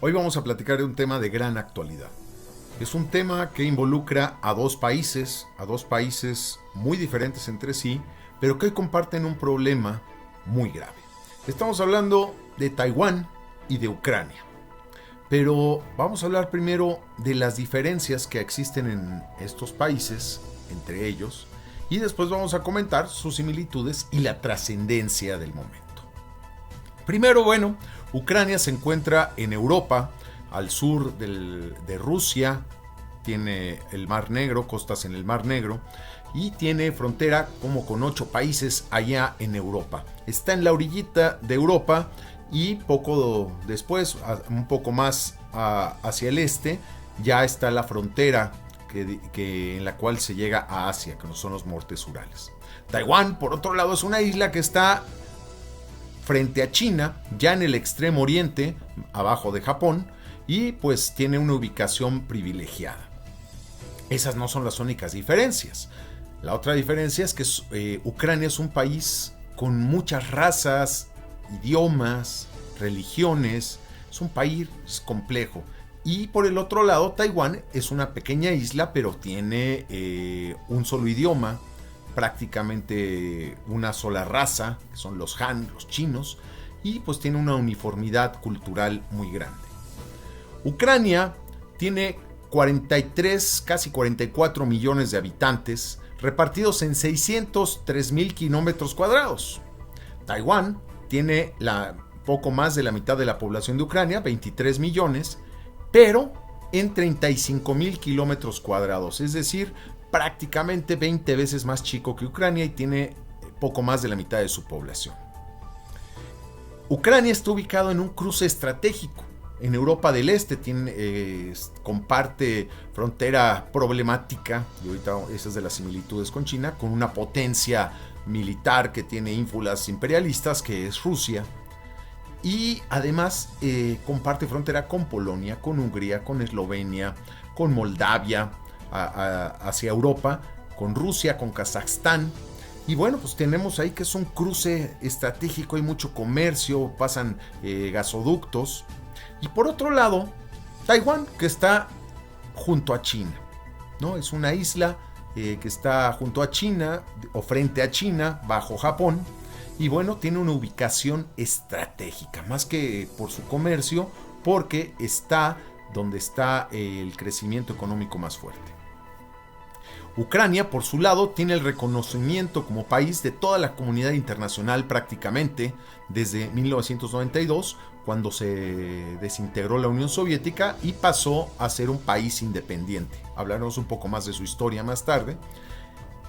Hoy vamos a platicar de un tema de gran actualidad. Es un tema que involucra a dos países muy diferentes entre sí, pero que hoy comparten un problema muy grave. Estamos hablando de Taiwán y de Ucrania. Pero vamos a hablar primero de las diferencias que existen en estos países, entre ellos, y después vamos a comentar sus similitudes y la trascendencia del momento. Primero, Ucrania se encuentra en Europa, al sur de Rusia, tiene el Mar Negro, costas en el Mar Negro, y tiene frontera como con 8 países allá en Europa. Está en la orillita de Europa y poco después, un poco más hacia el este, ya está la frontera en la cual se llega a Asia, que no son los montes Urales. Taiwán, por otro lado, es una isla que está frente a China, ya en el extremo oriente, abajo de Japón, y pues tiene una ubicación privilegiada. Esas no son las únicas diferencias. La otra diferencia es que Ucrania es un país con muchas razas, idiomas, religiones, es un país complejo. Y por el otro lado, Taiwán es una pequeña isla, pero tiene un solo idioma, prácticamente una sola raza, que son los Han, los chinos, y pues tiene una uniformidad cultural muy grande. Ucrania tiene 43, casi 44 millones de habitantes, repartidos en 603,000 kilómetros cuadrados. Taiwán tiene poco más de la mitad de la población de Ucrania, 23 millones, pero en 35,000 kilómetros cuadrados, es decir, prácticamente 20 veces más chico que Ucrania y tiene poco más de la mitad de su población. Ucrania está ubicado en un cruce estratégico. En Europa del Este comparte frontera problemática, y ahorita esas de las similitudes con China, con una potencia militar que tiene ínfulas imperialistas, que es Rusia. Y además comparte frontera con Polonia, con Hungría, con Eslovenia, con Moldavia, hacia Europa, con Rusia, con Kazajstán. Y pues tenemos ahí que es un cruce estratégico, hay mucho comercio, pasan gasoductos. Y por otro lado, Taiwán, que está junto a China, ¿no? Es una isla que está junto a China o frente a China, bajo Japón. Y tiene una ubicación estratégica, más que por su comercio, porque está donde está el crecimiento económico más fuerte. Ucrania, por su lado, tiene el reconocimiento como país de toda la comunidad internacional prácticamente desde 1992, cuando se desintegró la Unión Soviética y pasó a ser un país independiente. Hablaremos un poco más de su historia más tarde.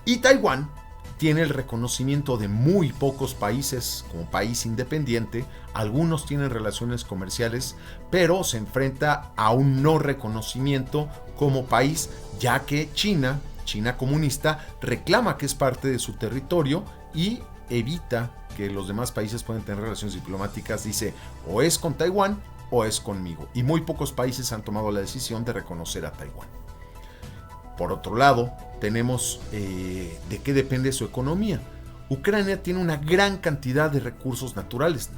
Y Taiwán tiene el reconocimiento de muy pocos países como país independiente. Algunos tienen relaciones comerciales, pero se enfrenta a un no reconocimiento como país, ya que China comunista, reclama que es parte de su territorio y evita que los demás países puedan tener relaciones diplomáticas. Dice, o es con Taiwán o es conmigo. Y muy pocos países han tomado la decisión de reconocer a Taiwán. Por otro lado, tenemos de qué depende su economía. Ucrania tiene una gran cantidad de recursos naturales.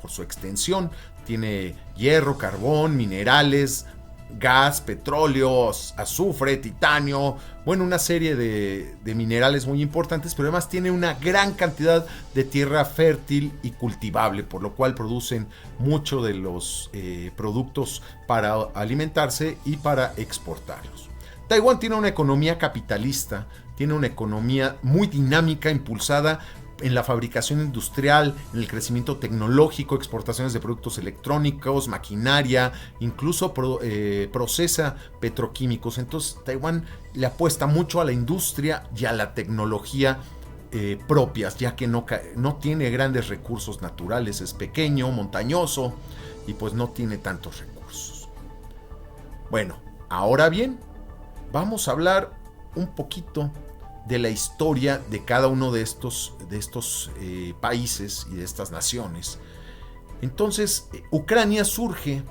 Por su extensión, tiene hierro, carbón, minerales, gas, petróleo, azufre, titanio, una serie de minerales muy importantes, pero además tiene una gran cantidad de tierra fértil y cultivable, por lo cual producen mucho de los productos para alimentarse y para exportarlos. Taiwán tiene una economía capitalista, tiene una economía muy dinámica, impulsada en la fabricación industrial, en el crecimiento tecnológico, exportaciones de productos electrónicos, maquinaria, incluso procesa petroquímicos. Entonces Taiwán le apuesta mucho a la industria y a la tecnología propias, ya que no tiene grandes recursos naturales, es pequeño, montañoso y pues no tiene tantos recursos. Ahora bien, vamos a hablar un poquito de la historia de cada uno de estos países y de estas naciones. Entonces, Ucrania surge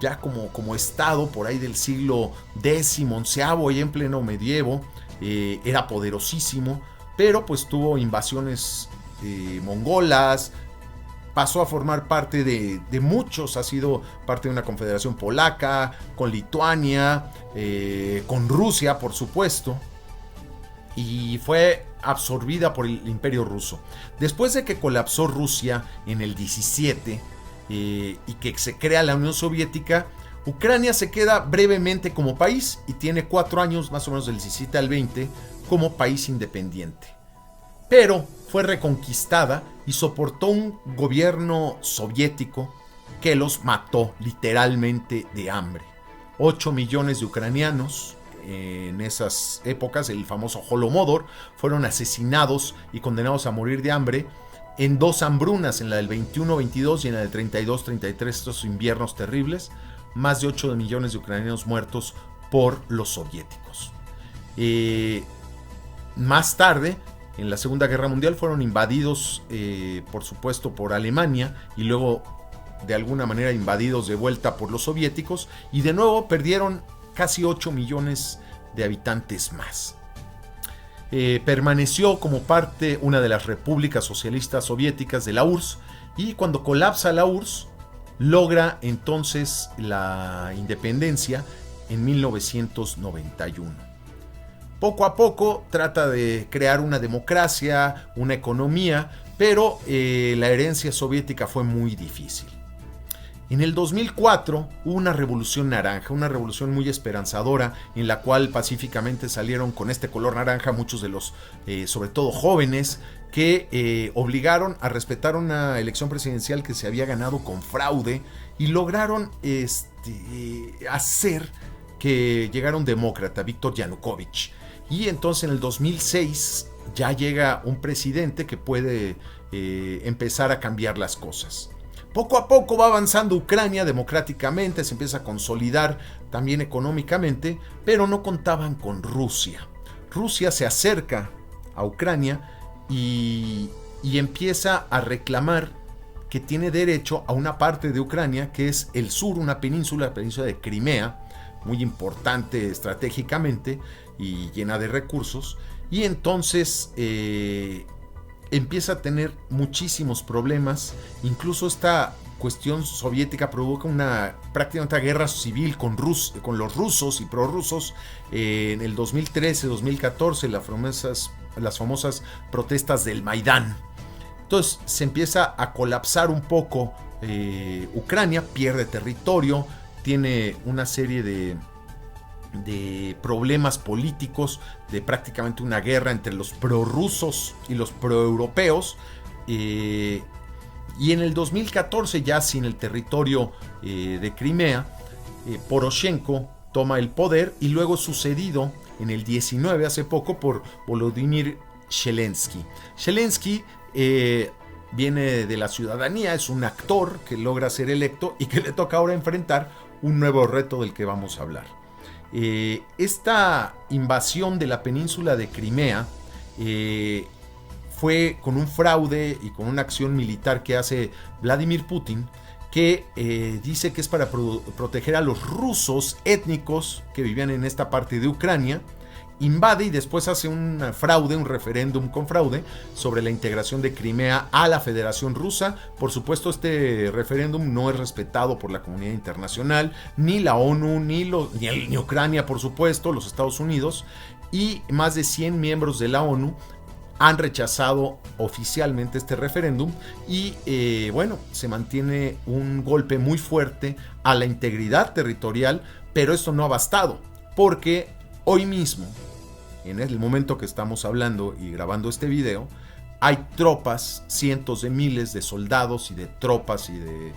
ya como estado por ahí del siglo X, XI, ya en pleno medievo. Era poderosísimo, pero pues tuvo invasiones mongolas, pasó a formar parte de muchos, ha sido parte de una confederación polaca, con Lituania, con Rusia, por supuesto, y fue absorbida por el Imperio Ruso. Después de que colapsó Rusia en el 17 y que se crea la Unión Soviética, Ucrania se queda brevemente como país y tiene 4 años, más o menos del 17 al 20, como país independiente. Pero fue reconquistada y soportó un gobierno soviético que los mató literalmente de hambre. 8 millones de ucranianos en esas épocas, el famoso Holodomor, fueron asesinados y condenados a morir de hambre en 2 hambrunas, en la del 21-22 y en la del 32-33, estos inviernos terribles. Más de 8 millones de ucranianos muertos por los soviéticos. Más tarde, en la Segunda Guerra Mundial, fueron invadidos, por supuesto, por Alemania y luego, de alguna manera, invadidos de vuelta por los soviéticos y de nuevo perdieron casi 8 millones de habitantes más. Permaneció como parte una de las repúblicas socialistas soviéticas de la URSS y cuando colapsa la URSS, logra entonces la independencia en 1991. Poco a poco trata de crear una democracia, una economía, pero la herencia soviética fue muy difícil. En el 2004 hubo una revolución naranja, una revolución muy esperanzadora en la cual pacíficamente salieron con este color naranja muchos de los, sobre todo jóvenes, que obligaron a respetar una elección presidencial que se había ganado con fraude y lograron hacer que llegara un demócrata, Víctor Yanukovych. Y entonces en el 2006 ya llega un presidente que puede empezar a cambiar las cosas. Poco a poco va avanzando Ucrania democráticamente, se empieza a consolidar también económicamente, pero no contaban con Rusia. Rusia se acerca a Ucrania y empieza a reclamar que tiene derecho a una parte de Ucrania que es el sur, una península, la península de Crimea, muy importante estratégicamente y llena de recursos, y entonces empieza a tener muchísimos problemas. Incluso esta cuestión soviética provoca prácticamente una guerra civil con los rusos y prorrusos en el 2013-2014, las famosas protestas del Maidán. Entonces se empieza a colapsar un poco Ucrania, pierde territorio, tiene una serie de problemas políticos, de prácticamente una guerra entre los prorrusos y los proeuropeos. Y en el 2014, ya sin el territorio de Crimea, Poroshenko toma el poder y luego sucedido en el 19, hace poco, por Volodymyr Zelensky. Zelensky viene de la ciudadanía, es un actor que logra ser electo y que le toca ahora enfrentar un nuevo reto del que vamos a hablar. Esta invasión de la península de Crimea fue con un fraude y con una acción militar que hace Vladimir Putin, que dice que es para proteger a los rusos étnicos que vivían en esta parte de Ucrania. Invade y después hace un referéndum con fraude sobre la integración de Crimea a la Federación Rusa. Por supuesto, este referéndum no es respetado por la comunidad internacional, ni la ONU, ni Ucrania, por supuesto, los Estados Unidos, y más de 100 miembros de la ONU han rechazado oficialmente este referéndum y se mantiene un golpe muy fuerte a la integridad territorial, pero esto no ha bastado, porque hoy mismo, en el momento que estamos hablando y grabando este video, hay tropas, cientos de miles de soldados y de tropas y de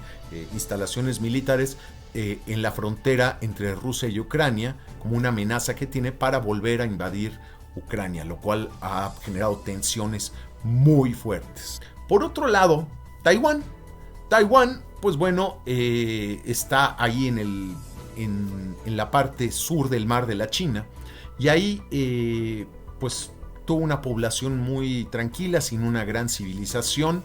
instalaciones militares en la frontera entre Rusia y Ucrania, como una amenaza que tiene para volver a invadir Ucrania, lo cual ha generado tensiones muy fuertes. Por otro lado, Taiwán, pues bueno, está ahí en la parte sur del mar de la China, y ahí pues tuvo una población muy tranquila, sin una gran civilización.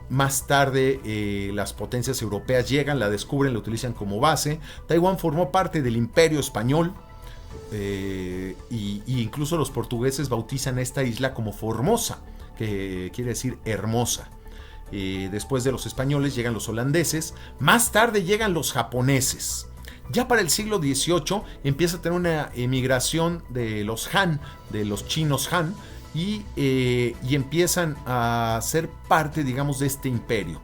Más tarde las potencias europeas llegan, la descubren, la utilizan como base. Taiwán formó parte del Imperio Español, y incluso los portugueses bautizan esta isla como Formosa, que quiere decir hermosa. Después de los españoles llegan los holandeses, más tarde llegan los japoneses. Ya para el siglo XVIII empieza a tener una emigración de los Han, de los chinos Han, y empiezan a ser parte, digamos, de este imperio.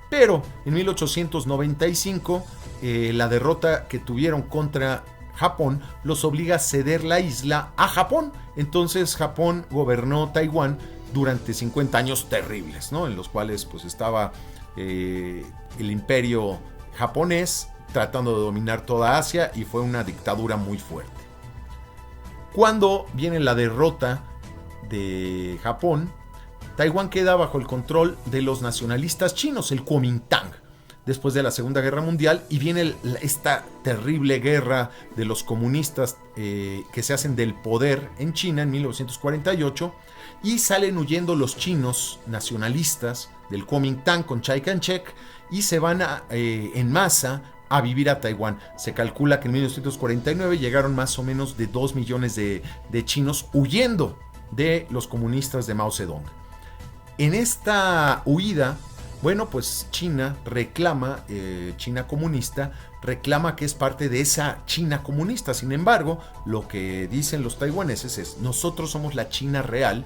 Pero en 1895 la derrota que tuvieron contra Japón los obliga a ceder la isla a Japón. Entonces Japón gobernó Taiwán durante 50 años terribles, ¿no? En los cuales pues estaba el imperio japonés tratando de dominar toda Asia y fue una dictadura muy fuerte. Cuando viene la derrota de Japón, Taiwán queda bajo el control de los nacionalistas chinos, el Kuomintang, después de la Segunda Guerra Mundial, y viene esta terrible guerra de los comunistas que se hacen del poder en China en 1948, y salen huyendo los chinos nacionalistas del Kuomintang con Chiang Kai-shek y se van en masa a vivir a Taiwán. Se calcula que en 1949 llegaron más o menos de 2 millones de chinos huyendo de los comunistas de Mao Zedong. En esta huida, bueno, pues China reclama, China comunista, reclama que es parte de esa China comunista. Sin embargo, lo que dicen los taiwaneses es: nosotros somos la China real,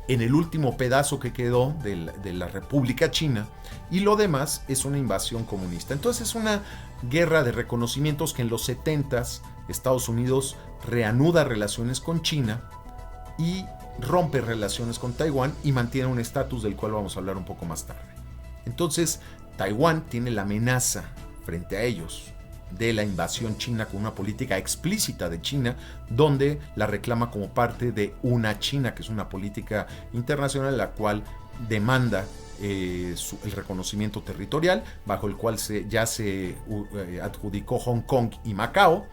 en el último pedazo que quedó de la República China, y lo demás es una invasión comunista. Entonces es una guerra de reconocimientos que en los 70s Estados Unidos reanuda relaciones con China y rompe relaciones con Taiwán y mantiene un estatus del cual vamos a hablar un poco más tarde. Entonces Taiwán tiene la amenaza frente a ellos de la invasión china con una política explícita de China, donde la reclama como parte de una China, que es una política internacional la cual demanda el reconocimiento territorial, bajo el cual ya se adjudicó Hong Kong y Macao,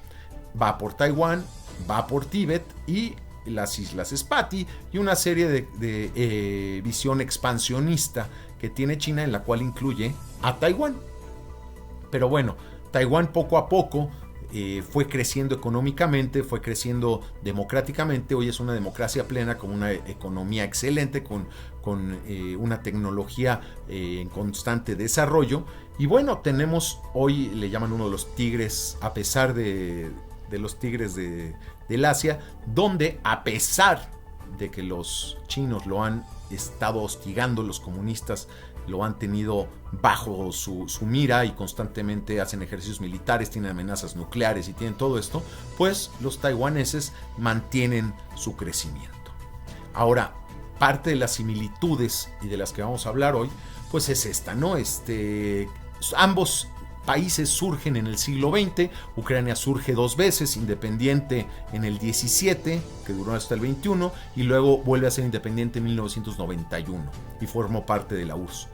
va por Taiwán, va por Tíbet y las Islas Spratly, y una serie de visión expansionista que tiene China, en la cual incluye a Taiwán. Pero bueno, Taiwán poco a poco fue creciendo económicamente, fue creciendo democráticamente. Hoy es una democracia plena, con una economía excelente, con una tecnología en constante desarrollo. Y bueno, tenemos hoy, le llaman uno de los tigres, a pesar de los tigres del Asia, donde a pesar de que los chinos lo han estado hostigando, los comunistas lo han tenido bajo su mira y constantemente hacen ejercicios militares, tienen amenazas nucleares y tienen todo esto, pues los taiwaneses mantienen su crecimiento. Ahora, parte de las similitudes y de las que vamos a hablar hoy, pues es esta, ¿no? Ambos países surgen en el siglo XX. Ucrania surge 2 veces, independiente en el 17, que duró hasta el 21, y luego vuelve a ser independiente en 1991 y formó parte de la URSS.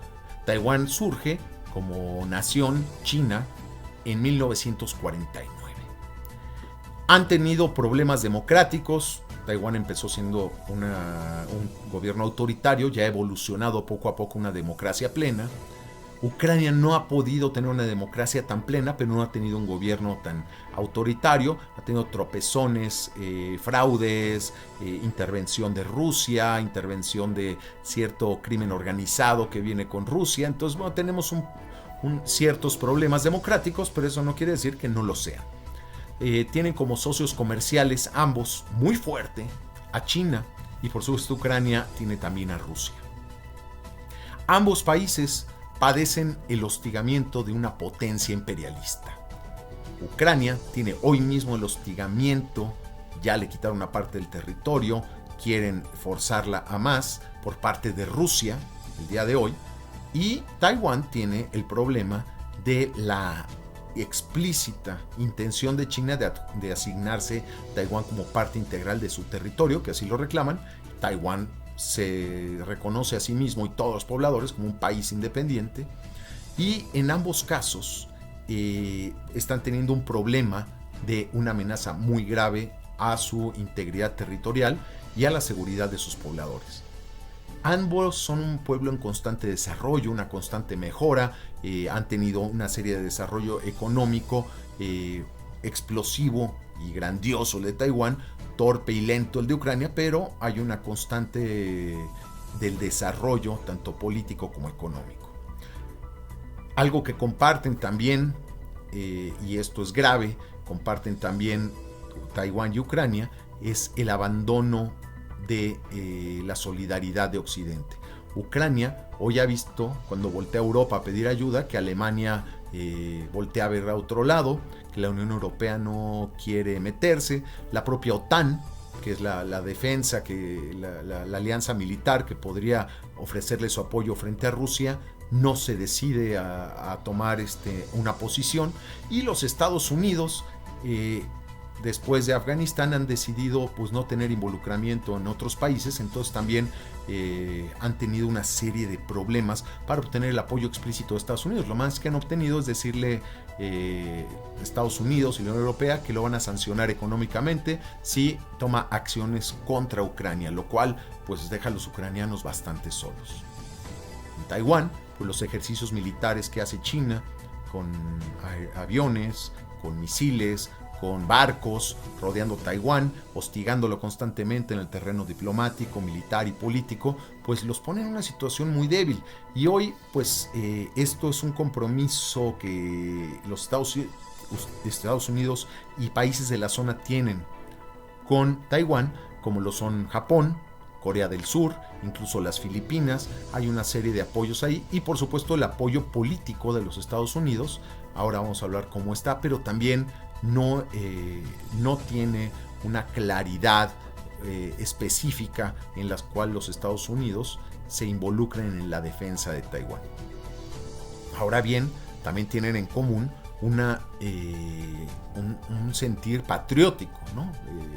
Taiwán surge como nación china en 1949. Han tenido problemas democráticos. Taiwán empezó siendo un gobierno autoritario, ya ha evolucionado poco a poco una democracia plena. Ucrania no ha podido tener una democracia tan plena, pero no ha tenido un gobierno tan autoritario. Ha tenido tropezones, fraudes, intervención de Rusia, intervención de cierto crimen organizado que viene con Rusia. Entonces, bueno, tenemos ciertos problemas democráticos, pero eso no quiere decir que no lo sean. Tienen como socios comerciales ambos muy fuerte a China, y por supuesto Ucrania tiene también a Rusia. Ambos países padecen el hostigamiento de una potencia imperialista. Ucrania tiene hoy mismo el hostigamiento, ya le quitaron una parte del territorio, quieren forzarla a más por parte de Rusia el día de hoy, y Taiwán tiene el problema de la explícita intención de China de asignarse Taiwán como parte integral de su territorio, que así lo reclaman. Taiwán se reconoce a sí mismo y todos los pobladores como un país independiente, y en ambos casos están teniendo un problema de una amenaza muy grave a su integridad territorial y a la seguridad de sus pobladores. Ambos son un pueblo en constante desarrollo, una constante mejora, han tenido una serie de desarrollo económico explosivo y grandioso el de Taiwán, torpe y lento el de Ucrania, pero hay una constante del desarrollo tanto político como económico. Algo que comparten también, y esto es grave, comparten también Taiwán y Ucrania, es el abandono de la solidaridad de Occidente. Ucrania hoy ha visto, cuando voltea a Europa a pedir ayuda, que Alemania voltea a ver a otro lado, que la Unión Europea no quiere meterse, la propia OTAN, que es la defensa, la alianza militar que podría ofrecerle su apoyo frente a Rusia, no se decide a tomar una posición, y los Estados Unidos, después de Afganistán, han decidido pues no tener involucramiento en otros países. Entonces también han tenido una serie de problemas para obtener el apoyo explícito de Estados Unidos. Lo más que han obtenido es decirle Estados Unidos y la Unión Europea que lo van a sancionar económicamente si toma acciones contra Ucrania, lo cual pues deja a los ucranianos bastante solos. En Taiwán, pues los ejercicios militares que hace China con aviones, con misiles, con barcos rodeando Taiwán, hostigándolo constantemente en el terreno diplomático, militar y político, pues los pone en una situación muy débil. Y hoy, pues esto es un compromiso que los Estados Unidos y países de la zona tienen con Taiwán, como lo son Japón, Corea del Sur, incluso las Filipinas. Hay una serie de apoyos ahí, y por supuesto el apoyo político de los Estados Unidos. Ahora vamos a hablar cómo está, pero también no tiene una claridad específica en la cual los Estados Unidos se involucren en la defensa de Taiwán. Ahora bien, también tienen en común un sentir patriótico, ¿no?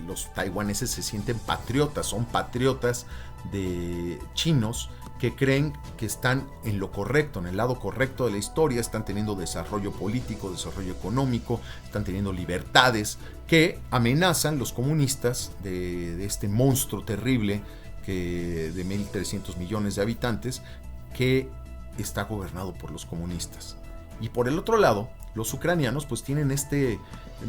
Los taiwaneses se sienten patriotas, son patriotas de chinos que creen que están en lo correcto, en el lado correcto de la historia, están teniendo desarrollo político, desarrollo económico, están teniendo libertades que amenazan los comunistas de este monstruo terrible de 1.300 millones de habitantes que está gobernado por los comunistas. Y por el otro lado, los ucranianos pues tienen este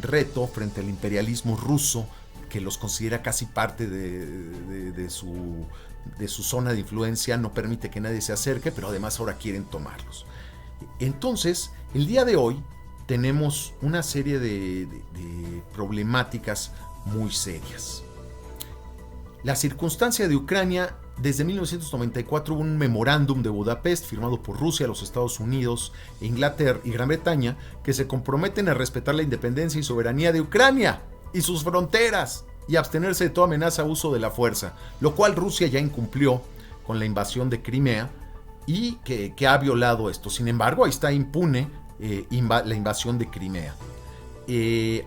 reto frente al imperialismo ruso, que los considera casi parte de su zona de influencia, no permite que nadie se acerque, pero además ahora quieren tomarlos. Entonces, el día de hoy tenemos una serie de problemáticas muy serias. La circunstancia de Ucrania: desde 1994 hubo un memorándum de Budapest firmado por Rusia, los Estados Unidos, Inglaterra y Gran Bretaña, que se comprometen a respetar la independencia y soberanía de Ucrania y sus fronteras, y abstenerse de toda amenaza a uso de la fuerza, lo cual Rusia ya incumplió con la invasión de Crimea, y que ha violado esto. Sin embargo, ahí está impune la invasión de Crimea.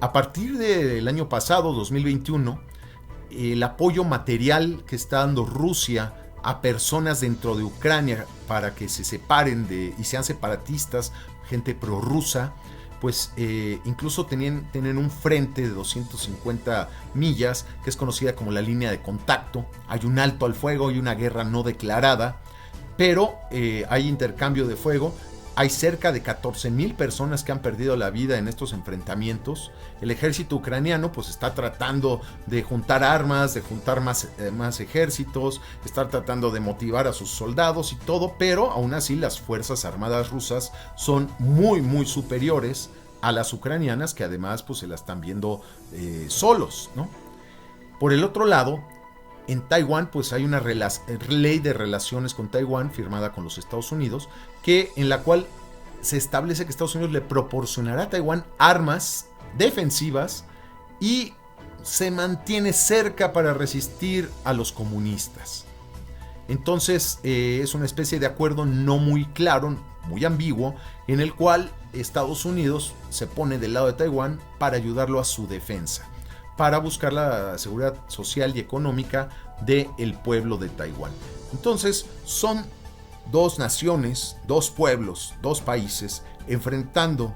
A partir del año pasado, 2021, el apoyo material que está dando Rusia a personas dentro de Ucrania para que se separen y sean separatistas, gente prorrusa, pues incluso tienen un frente de 250 millas, que es conocida como la línea de contacto. Hay un alto al fuego y una guerra no declarada, pero hay intercambio de fuego. Hay cerca de 14,000 personas que han perdido la vida en estos enfrentamientos. El ejército ucraniano pues está tratando de juntar armas, de juntar más ejércitos, está tratando de motivar a sus soldados y todo, pero aún así las fuerzas armadas rusas son muy, muy superiores a las ucranianas, que además pues se las están viendo solos, ¿no? Por el otro lado, en Taiwán pues hay una ley de relaciones con Taiwán firmada con los Estados Unidos, en la cual se establece que Estados Unidos le proporcionará a Taiwán armas defensivas y se mantiene cerca para resistir a los comunistas. Entonces es una especie de acuerdo no muy claro, muy ambiguo, en el cual Estados Unidos se pone del lado de Taiwán para ayudarlo a su defensa, para buscar la seguridad social y económica del pueblo de Taiwán. Entonces son dos naciones, dos pueblos, dos países enfrentando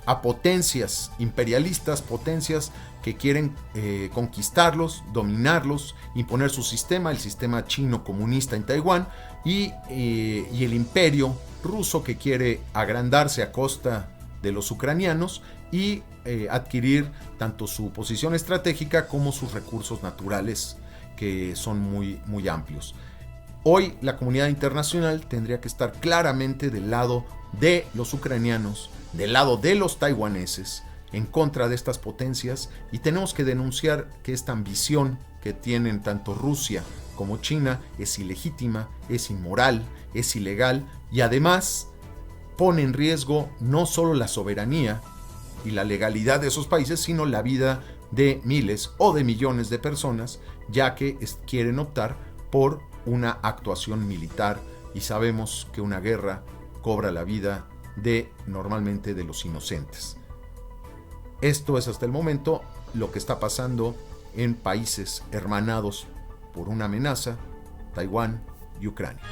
a potencias imperialistas, potencias que quieren conquistarlos, dominarlos, imponer su sistema, el sistema chino comunista en Taiwán, y el imperio ruso, que quiere agrandarse a costa de los ucranianos y adquirir tanto su posición estratégica como sus recursos naturales, que son muy, muy amplios. Hoy la comunidad internacional tendría que estar claramente del lado de los ucranianos, del lado de los taiwaneses, en contra de estas potencias, y tenemos que denunciar que esta ambición que tienen tanto Rusia como China es ilegítima, es inmoral, es ilegal y además pone en riesgo no solo la soberanía y la legalidad de esos países, sino la vida de miles o de millones de personas, ya que quieren optar por una actuación militar, y sabemos que una guerra cobra la vida normalmente de los inocentes. Esto es hasta el momento lo que está pasando en países hermanados por una amenaza, Taiwán y Ucrania.